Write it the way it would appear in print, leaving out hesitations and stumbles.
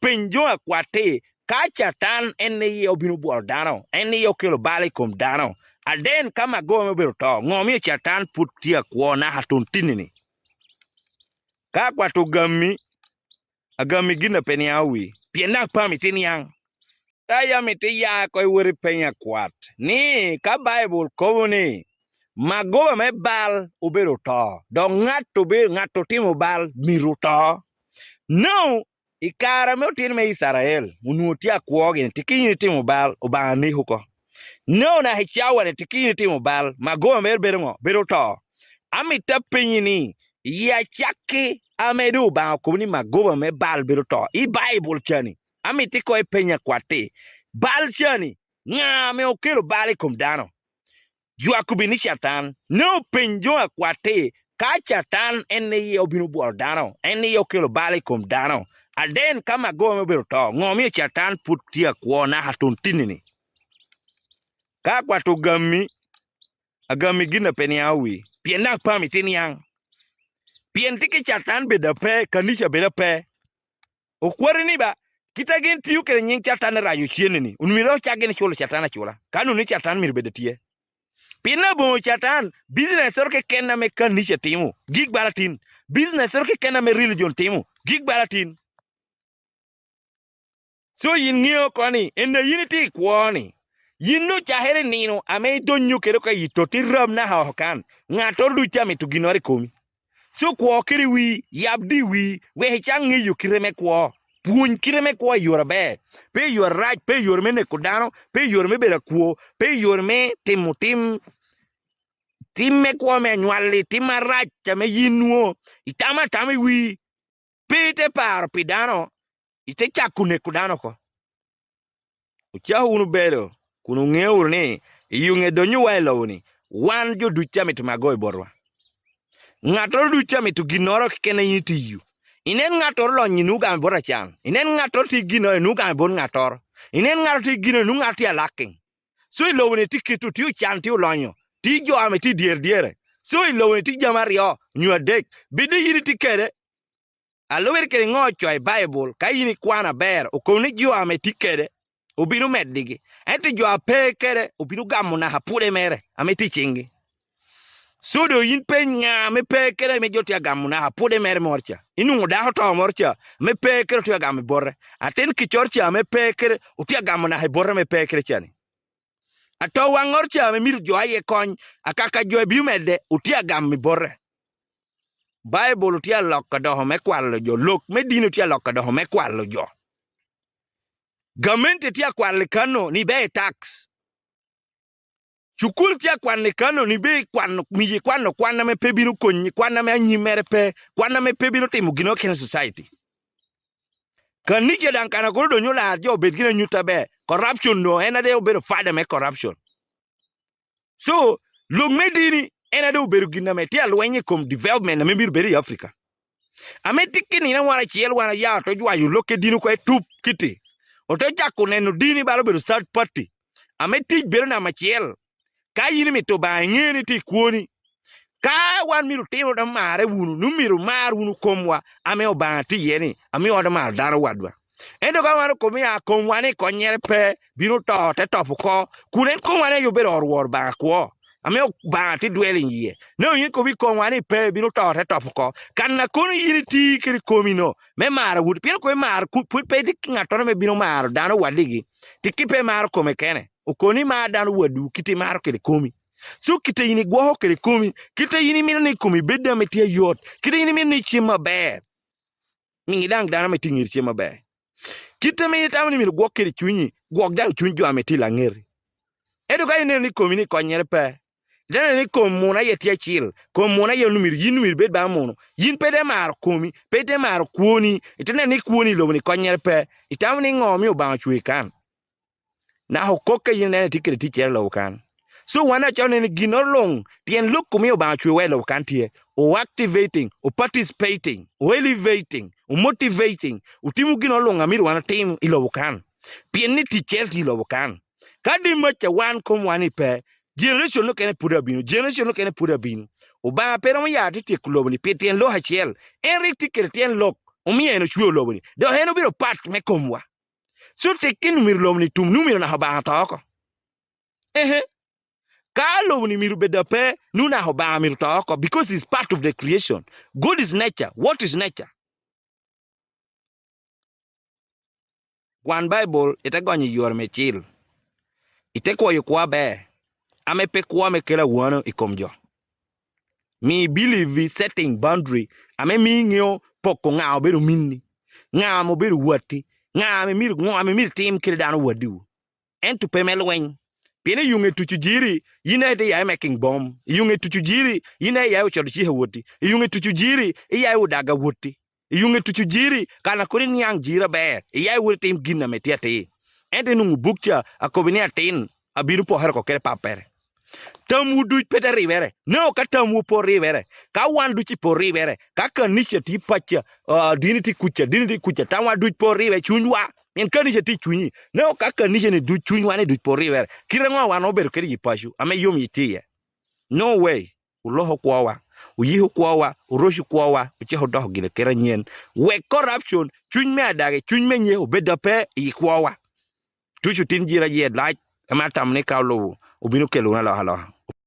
penjo akwate kacha tan ene yo binu bol dano ene yo kelo bale kom dano aden kama go me biro to ngomi chatan putia kuona hatun tinini ka kwatu agami gina peniawi piena pa mitini yang taya miti ya ko wori penya kwat ni ka bible ko ni magoba me bal ubiro to do ngato timo bal miruto no ikara me otin me Israel unuotia kuoge tikinyi timo bal obani huko no na hichawa ne tikinyi timo bal magoba me biro to amita pinyini ya chaki amedu ba ko ni magoba me bal biro to I bible chani amiti ko penya kwate bal chani nga me okelo bal kom dano jua kubini chatan no penjo akwate ka chatan ene yo binu bol dano ene yo kelo bale kom dano aden kama go me biro to ngomi chatan putia kuona hatun tinini ka kwatu agami gina peniawi piena pa mitini yang pien tiki chatan beda pe kanisha beda pe okwari ni ba kita gen tiu kere nyin chatan rayu chienini unmiro chagen cholo chatan chula kanu ni chatan mir beda tie pina bo chatan business orke kenna me kanisha timu gig balatin business orke kenna me religion timu gig balatin so yin ngio kwani enda unity kwani yinu chahere nino ame donyu kero ka yitoti ram na hokan ngato lucha mituginore komi so kwo kiri wi yabdi wi we changi yukireme kwo puny kireme kwo yorabe pe yor right pe yor mene kudano pe yor me bera kwo pe yor me timutim timme kwo me nywali timarach me yinuo itama tami wi pite par pidano ite chakune kudano ko ucha unu bero kunu ngeur ni yunge donyu welo ni wan jo ducha mitmago borwa ngato ducha mituginoro kene yitiyu inen ngato lo nyinu ga bora chan inen ngato tigino nu ga bon ngator inen ngato tigino nu ngati alaking so ilo ne tikitu tiu chan tiu lonyo ti jo ameti diere so ilo ne ti jamario nyuadek bidi yiri tikere alower ke ngocho e bible ka yini kwana ber okone jo ameti kere obinu meddigi enti jo apekere obinu gamuna hapure mere ameti chingi sudo yin penya me pekere me jotia gamuna hapure mere morcha inu da hoto morcha me pekere tia gam borre aten ki chorcha me pekere utia gamuna he borre me pekere chani ato wangorcha me mir jo aye kon akaka jo bi mede utia gam mi borre bible utia lokka do me kwallo jo lok me dinu utia lokka do me kwallo jo gamente tia kwallo kano ni be tax chukul tia kwanne kano ni be kwano miji kwano kwana me pebinu konyi kwana me anyimere pe kwana me pebinu timu gino ken society kanije dan kana ko do nyola jo bedgina nyuta be corruption no ena de obero fada me corruption so lo medini ena de obero gina me tia lwenye kom development na me bir beri Africa ametikini na wara chiel wana ya to jwa yu loke dinu ko tup kiti otoja kuneno dini baro bero third party ametij bero na machiel ka yini mito ba ngeni ti kuoni ka wan miru timo da mare wunu numiru mar wunu komwa ame obati yeni ame oda mar daro wadwa endo ka wan ko mi akomwane konyere pe biro to te topu ko kunen komwane yo bero orwor ba ko ame ba ti dwelling ye no yin ko bi komwane pe biro to te topu ko kanna kono yini ti kiri komino me mar wud piro ko mar ku pe dik ngato me biro mar daro wadigi tikipe mar ko me kene okoni ma dan wadu kiti mar kele komi so kite yini gwo kele komi kite yini mi ne komi bedda metia yot kite yini mi ne chima be mi dang dan me tingir chima be kite mi tamni mi gwo kele chunyi gwo dan chunju ameti la ngeri edo ga yini ni komi ni konyere pe dan ni komuna yetia chil komuna yenu mi yinu mi bed ba mono yin pede mar komi pede mar kuoni itene ni kuoni lo ni konyere pe itamni ngomi oba chwe kan na hokoke yine tikere tichero lo kan so wana chone ni ginolong tien look kumio ba chwe welo kan tie o activating o participating o elevating o motivating utimu ginolong amiru wana team ilo kan pien ni ticher ti lo kan kadi macha wan kom wani pe generation no kene pura binu generation no kene pura binu o ba pero mo ya ti kulo ni petien lo hachiel enri tikere tien lok umie no chwe lobni do heno biro pat me komwa so tekin mir lobni tum numiro na haba toko ka lobni miru bedape nuna haba mir toko because it's part of the creation. God is nature. What is nature? One Bible ite gonyi yor mechil ite kwa yukwa be ame pe kwa me kela wano ikomjo me believe setting boundary ame mi ngio poko nga oberu minni nga mo beru wati nga ame mir tim kire dano wadiu entu pemel wen pene yunge tuchujiri yine de ya making bomb yunge tuchujiri yine ya uchodochi hewoti yunge tuchujiri ya udaga woti yunge tuchujiri kana kurin yang jira be ya tim ginna metiate ente nungu bukcha akobini atin abiru po har ko kere papere tamu duch pete rivere no ka tamu po rivere ka wan duchi po rivere ka kanisha ti pacha diniti kucha tamu duch po rivere chunywa en kanisha ti chunyi no ka kanisha ni duch chunywa ne duch po rivere kirengo wan oberu kere yipashu ame yom yitiye no way uloho kwawa uyiho kwawa uroshu kwawa ucheho doho gine kere nyen we corruption chuny me adage chuny me nye obedape yikwawa tuchu tinjira ye like amatam ne kaulo ubinu kelu na la